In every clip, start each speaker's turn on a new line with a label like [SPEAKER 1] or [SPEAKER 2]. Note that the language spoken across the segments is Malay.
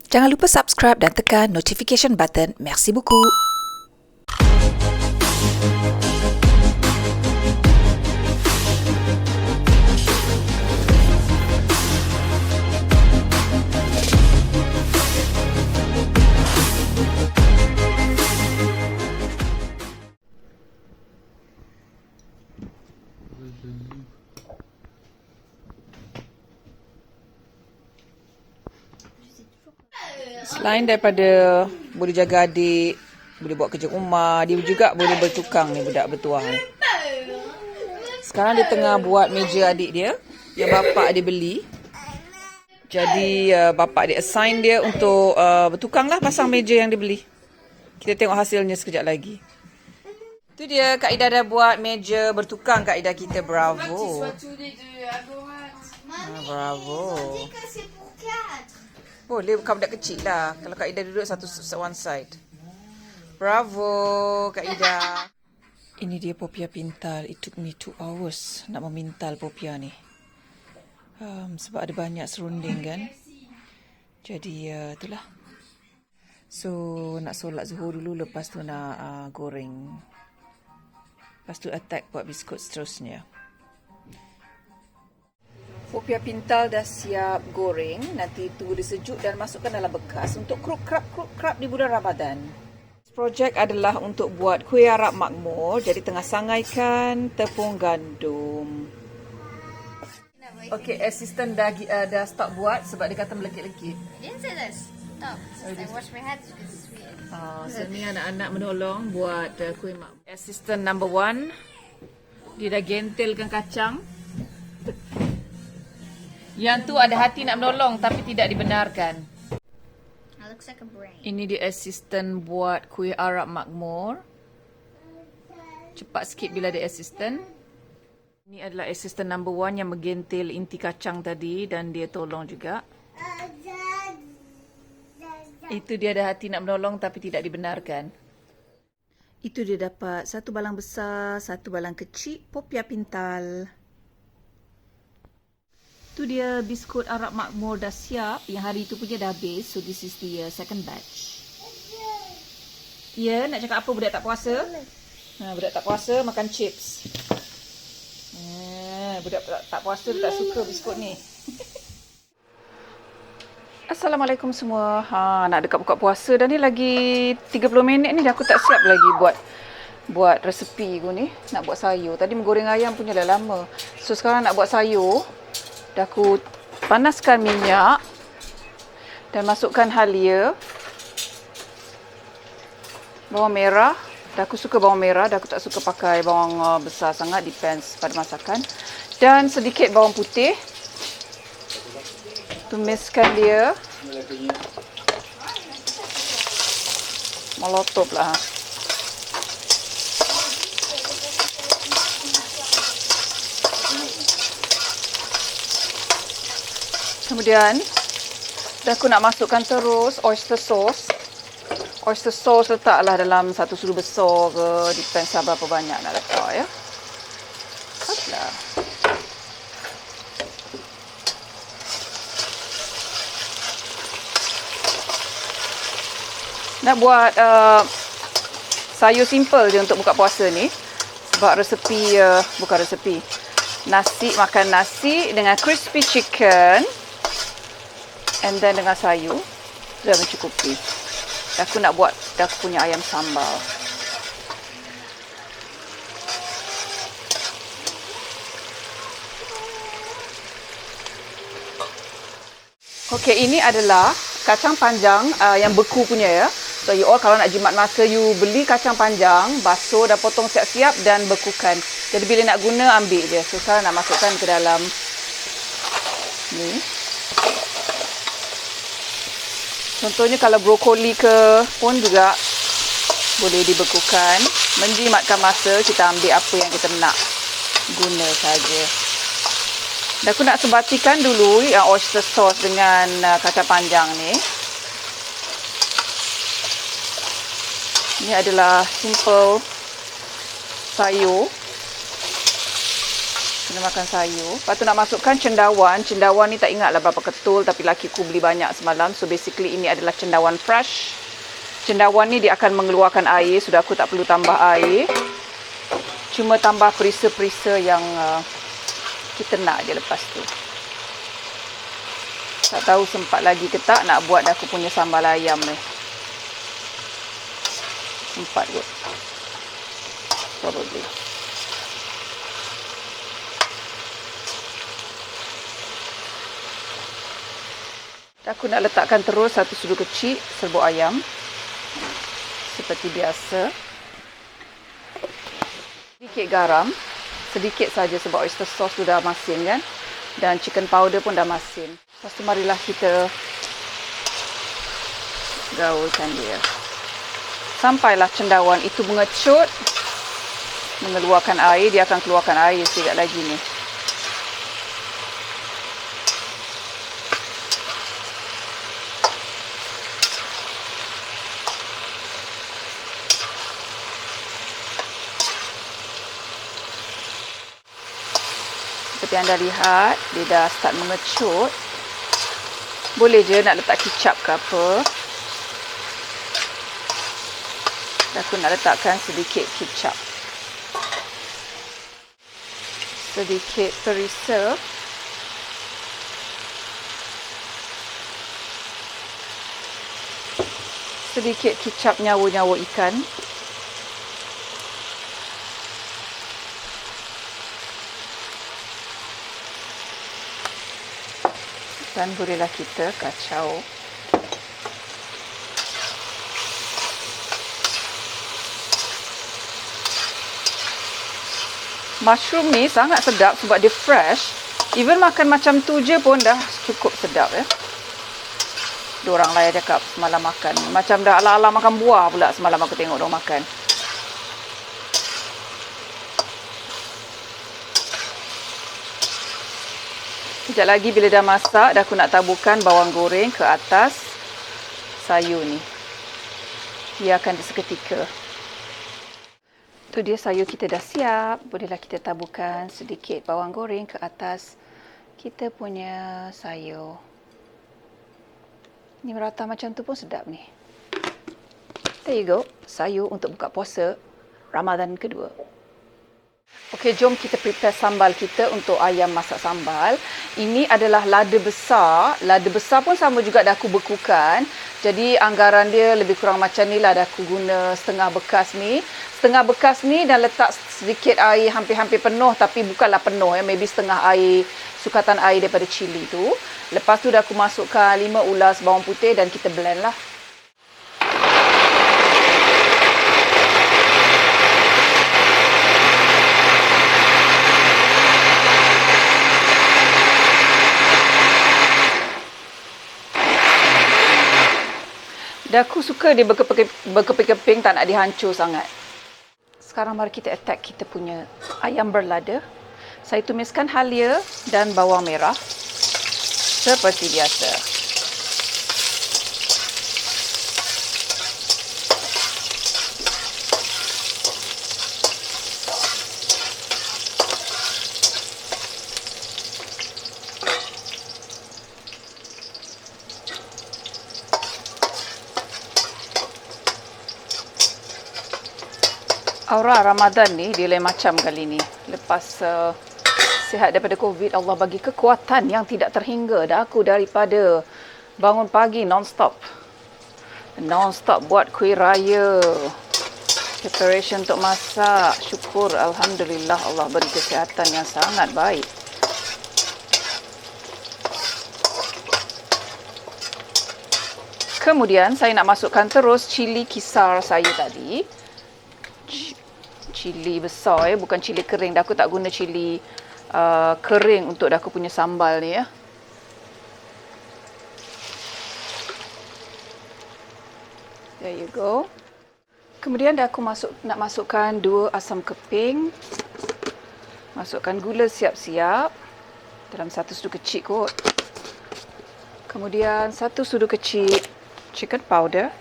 [SPEAKER 1] Jangan lupa subscribe dan tekan notification button. Merci beaucoup. Selain daripada boleh jaga adik, boleh buat kerja rumah, dia juga boleh bertukang ni budak bertuah ni. Sekarang dia tengah buat meja adik dia yang bapak dia beli. Jadi bapak dia assign dia untuk bertukang lah pasang meja yang dia beli. Kita tengok hasilnya sekejap lagi. Tu dia Kak Ida dah buat meja bertukang. Kak Ida kita bravo. Bravo. Boleh bukan budak kecil lah. Kalau Kak Ida duduk one side. Bravo Kak Ida. Ini dia popia pintal. It took me 2 hours nak memintal popia ni. Sebab ada banyak serunding kan. Jadi itulah. So nak solat zuhur dulu. Lepas tu nak goreng. Lepas tu attack buat biskut seterusnya. Popia pintal dah siap goreng. Nanti tunggu dia sejuk dan masukkan dalam bekas untuk kruk-krap di bulan Ramadan. Projek adalah untuk buat kuih Arab makmur. Jadi tengah sangaikan tepung gandum. Okey, assistant dah stop buat sebab dia kata melekit-lekit.
[SPEAKER 2] I didn't say this. Stop. I wash my hands because it's weird.
[SPEAKER 1] So ni anak-anak menolong buat kuih makmur. Assistant number 1. Dia dah gentelkan kacang. Yang tu ada hati nak menolong tapi tidak dibenarkan.
[SPEAKER 2] It looks like a brain.
[SPEAKER 1] Ini dia assistant buat kuih Arab makmur. Cepat sikit bila ada assistant. Ini adalah assistant number 1 yang menggentil inti kacang tadi dan dia tolong juga. Itu dia ada hati nak menolong tapi tidak dibenarkan. Itu dia dapat 1 balang besar, 1 balang kecil popia pintal. Tu dia biskut Arab makmur dah siap. Yang hari tu punya dah habis. So this is the second batch. Ya, nak cakap apa budak tak puasa? Budak tak puasa makan chips. Budak tak puasa dia tak suka biskut ni. Assalamualaikum semua. Nak dekat buka puasa dah ni lagi 30 minit ni dah aku tak siap lagi buat resepi aku ni. Nak buat sayur. Tadi menggoreng ayam punya dah lama. So sekarang nak buat sayur. Dah aku panaskan minyak dan masukkan halia, bawang merah. Dah aku suka bawang merah, dah aku tak suka pakai bawang besar sangat, depends pada masakan. Dan sedikit bawang putih. Tumiskan dia. Molotov lah. Kemudian, dah aku nak masukkan terus oyster sauce. Oyster sauce letaklah dalam 1 sudu besar ke, depends berapa banyak nak letak ya. Letaklah. Nak buat sayur simple je untuk buka puasa ni. Sebab resepi, bukan resepi. Nasi, makan nasi dengan crispy chicken. And then dengan sayur dah mencukupi. Aku nak buat dah punya ayam sambal. Okey, ini adalah kacang panjang yang beku punya ya. So you all kalau nak jimat masa, you beli kacang panjang, basuh, dah potong siap-siap dan bekukan. Jadi bila nak guna ambil je. So sekarang nak masukkan ke dalam ni. Contohnya kalau brokoli ke pun juga boleh dibekukan. Menjimatkan masa, kita ambil apa yang kita nak guna saja. Dan aku nak sebatikan dulu yang oyster sauce dengan kacang panjang ni. Ini adalah simple sayur. Kena makan sayur. Lepas tu nak masukkan cendawan. Cendawan ni tak ingatlah berapa ketul, tapi lakiku beli banyak semalam. So basically ini adalah cendawan fresh. Cendawan ni dia akan mengeluarkan air. Sudah aku tak perlu tambah air. Cuma tambah perisa-perisa yang kita nak je lepas tu. Tak tahu sempat lagi ke tak nak buat aku punya sambal ayam ni. Sempat kot. Probably. Aku nak letakkan terus satu sudu kecil serbuk ayam. Seperti biasa. Sedikit garam. Sedikit saja sebab oyster sauce tu dah masin kan. Dan chicken powder pun dah masin. Lepas tu marilah kita gaulkan dia. Sampailah cendawan itu mengecut. Mengeluarkan air. Dia akan keluarkan air sekejap lagi ni. Seperti anda lihat, dia dah start mengecut. Boleh je nak letak kicap ke apa. Aku nak letakkan sedikit kicap. Sedikit perisa. Sedikit kicap nyawa-nyawa ikan. Dan bolehlah kita kacau. Mushroom ni sangat sedap sebab dia fresh. Even makan macam tu je pun dah cukup sedap ya. Diorang lah yang cakap semalam makan. Macam dah ala-ala makan buah pula semalam aku tengok diorang makan. Sekejap lagi bila dah masak, dah aku nak taburkan bawang goreng ke atas sayur ni. Dia akan seketika. Tu dia sayur kita dah siap. Bolehlah kita taburkan sedikit bawang goreng ke atas kita punya sayur. Ni merata macam tu pun sedap ni. There you go. Sayur untuk buka puasa Ramadan kedua. Okey, jom kita prepare sambal kita untuk ayam masak sambal. Ini adalah lada besar. Lada besar pun sama juga dah aku bekukan. Jadi anggaran dia lebih kurang macam ni lah. Dah aku guna setengah bekas ni. Setengah bekas ni dan letak sedikit air hampir-hampir penuh. Tapi bukanlah penuh ya. Maybe setengah air, sukatan air daripada cili tu. Lepas tu dah aku masukkan 5 ulas bawang putih dan kita blend lah. Dan aku suka dia berkeping-keping, tak nak dihancur sangat. Sekarang mari kita attack kita punya ayam berlada. Saya tumiskan halia dan bawang merah. Seperti biasa. Aura Ramadan ni dia lain macam kali ni. Lepas sihat daripada COVID, Allah bagi kekuatan yang tidak terhingga dah aku daripada bangun pagi non-stop. Non-stop buat kuih raya. Preparation untuk masak. Syukur Alhamdulillah Allah beri kesihatan yang sangat baik. Kemudian saya nak masukkan terus cili kisar saya tadi. Cili besar bukan cili kering. Dah aku tak guna cili kering untuk dah aku punya sambal ni ya. There you go. Kemudian dah aku nak masukkan 2 asam keping. Masukkan gula siap-siap dalam 1 sudu kecil kot. Kemudian 1 sudu kecil chicken powder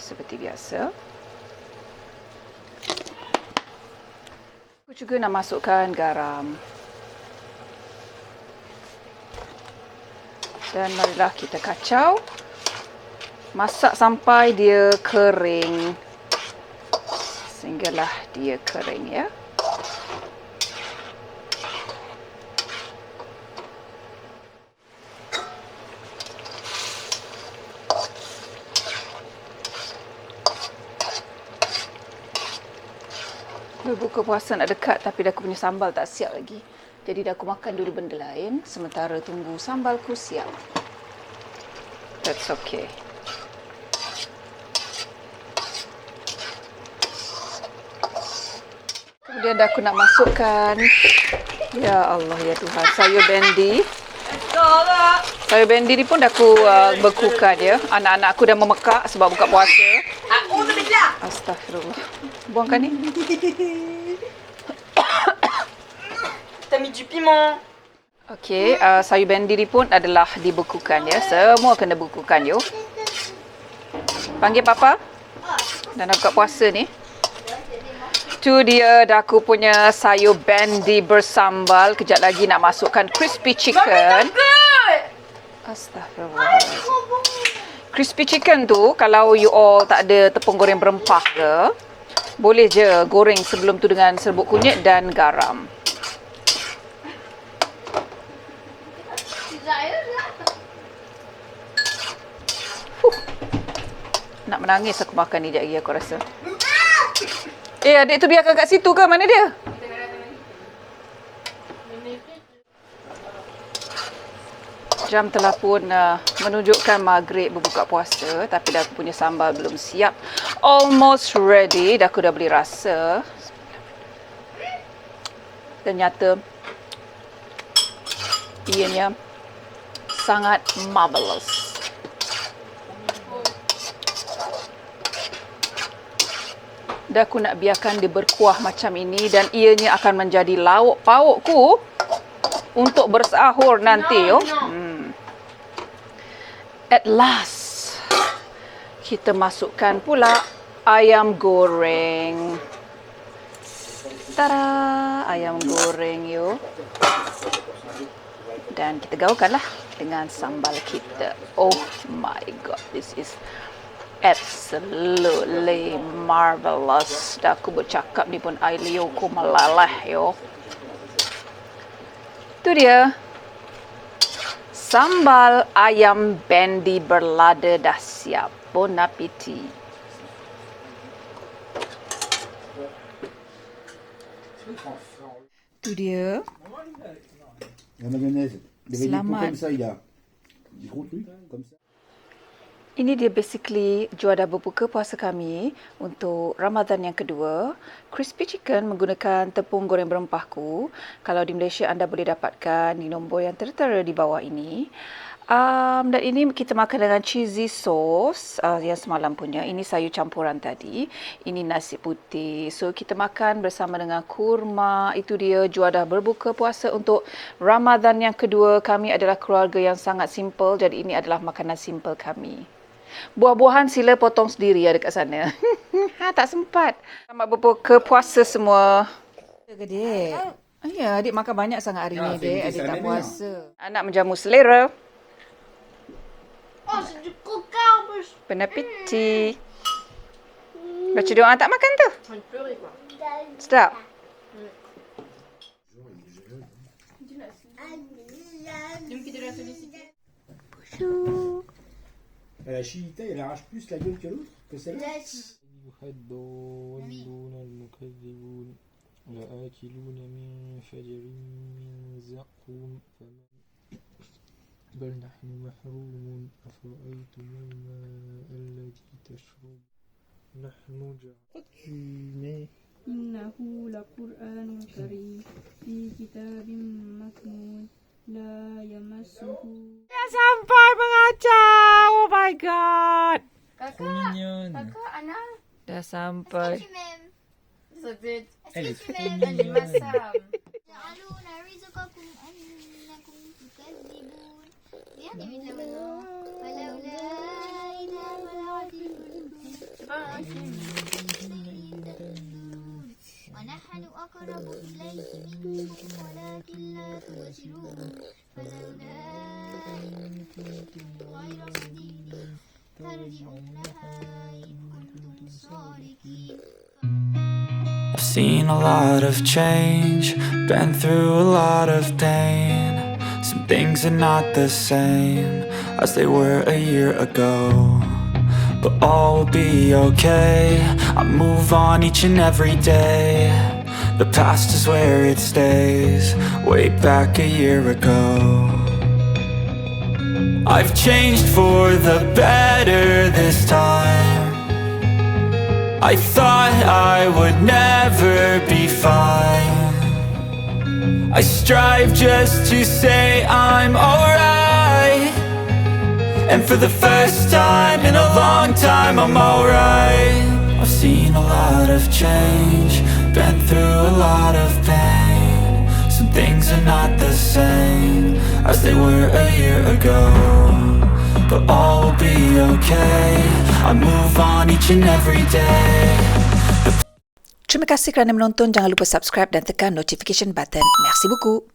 [SPEAKER 1] seperti biasa. Aku juga nak masukkan garam. Dan marilah kita kacau. Masak sampai dia kering. Sehinggalah dia kering ya. Berbuka puasa nak dekat tapi dah aku punya sambal tak siap lagi. Jadi dah aku makan dulu benda lain sementara tunggu sambalku siap. That's okay. Kemudian dah aku nak masukkan, ya Allah ya Tuhan, sayur bendi. Sayur bendi ni pun dah aku bekukan ya. Anak-anak aku dah memekak sebab buka puasa. Astagfirullah. Buangkan ni.
[SPEAKER 3] T'as mis du piment.
[SPEAKER 1] Okey, sayur bendi ni pun adalah dibekukan ya. Semua kena bekukan yo. Panggil papa. Dan nak buka puasa ni. Tu dia dah aku punya sayur bendi bersambal. Kejap lagi nak masukkan crispy chicken. Astagfirullah. Crispy chicken tu kalau you all tak ada tepung goreng berempah ke, boleh je goreng sebelum tu dengan serbuk kunyit dan garam. Nak menangis aku makan ni sekejap lagi aku rasa. Adik tu biarkan kat situ ke? Mana dia? Jam telah pun menunjukkan maghrib berbuka puasa. Tapi dah aku punya sambal belum siap. Almost ready. Dah aku dah beli rasa. Ternyata ianya sangat marvelous. Dah aku nak biarkan dia berkuah macam ini dan ianya akan menjadi lauk paukku untuk bersahur nanti yo. At last kita masukkan pula ayam goreng. Tada, ayam goreng yo. Dan kita gaulkanlah dengan sambal kita. Oh my god, this is absolutely marvelous. Dah aku bercakap ni pun air liurku melaleh yo. Tu dia. Sambal ayam bendi berlada dah siap. Bon appétit. Tu dia.
[SPEAKER 4] La mayonnaise. Les
[SPEAKER 1] Selamat.
[SPEAKER 4] comme ça, il a des gros trucs, comme ça.
[SPEAKER 1] Ini dia basically juadah berbuka puasa kami untuk Ramadan yang kedua. Crispy chicken menggunakan tepung goreng berempahku. Kalau di Malaysia anda boleh dapatkan di nombor yang tertera di bawah ini. Dan ini kita makan dengan cheesy sauce yang semalam punya. Ini sayur campuran tadi. Ini nasi putih. So kita makan bersama dengan kurma. Itu dia juadah berbuka puasa untuk Ramadan yang kedua. Kami adalah keluarga yang sangat simple. Jadi ini adalah makanan simple kami. Buah-buahan sila potong sendiri ya dekat sana. Tak sempat. Selamat berbuka puasa semua. Adik. Ya, adik makan banyak sangat hari ni, adik. Adik tak puasa. Anak menjamu selera.
[SPEAKER 2] Oh, c'est du coca en plus.
[SPEAKER 1] Bon appétit. Baca doa tak makan tu? Sedap. Bonjour.
[SPEAKER 4] La chilita, elle arrache plus la gueule que l'autre, que celle-là.
[SPEAKER 5] الضالون المكذبون لآكلون من شجر من زقوم بل نحن محرومون أفرأيتم الماء الذي تشرب نحن جعلنا
[SPEAKER 6] إنه لقرآن كريم في كتاب مكنون لا يمسه.
[SPEAKER 1] Dah sampai mengajar. Oh my god.
[SPEAKER 5] mignonne.
[SPEAKER 2] Kakak, Anna,
[SPEAKER 1] Dah sampai.
[SPEAKER 2] tu m'aimes.
[SPEAKER 5] Elle est
[SPEAKER 2] Est-ce que tu
[SPEAKER 5] trop
[SPEAKER 2] m'aimes?
[SPEAKER 5] mignonne.
[SPEAKER 2] يجعلون رزقكم أنكم تكذبون يعني مثل الله فلولا إذا بلغت الحلقوم ونحن أقرب إليه منكم ولكن لا تبصرون فلولا إن كنتم غير مدينين ترجعونها إن كنتم صادقين.
[SPEAKER 7] I've seen a lot of change, been through a lot of pain. Some things are not the same as they were a year ago, but all will be okay. I move on each and every day. The past is where it stays, way back a year ago. I've changed for the better this time. I thought I would never be fine. I strive just to say I'm alright, and for the first time in a long time I'm alright. I've seen a lot of change, been through a lot of pain. Some things are not the same as they were a year ago, but all will be okay. I move on each and every day.
[SPEAKER 1] Terima kasih kerana menonton. Jangan lupa subscribe dan tekan notification button. Merci beaucoup.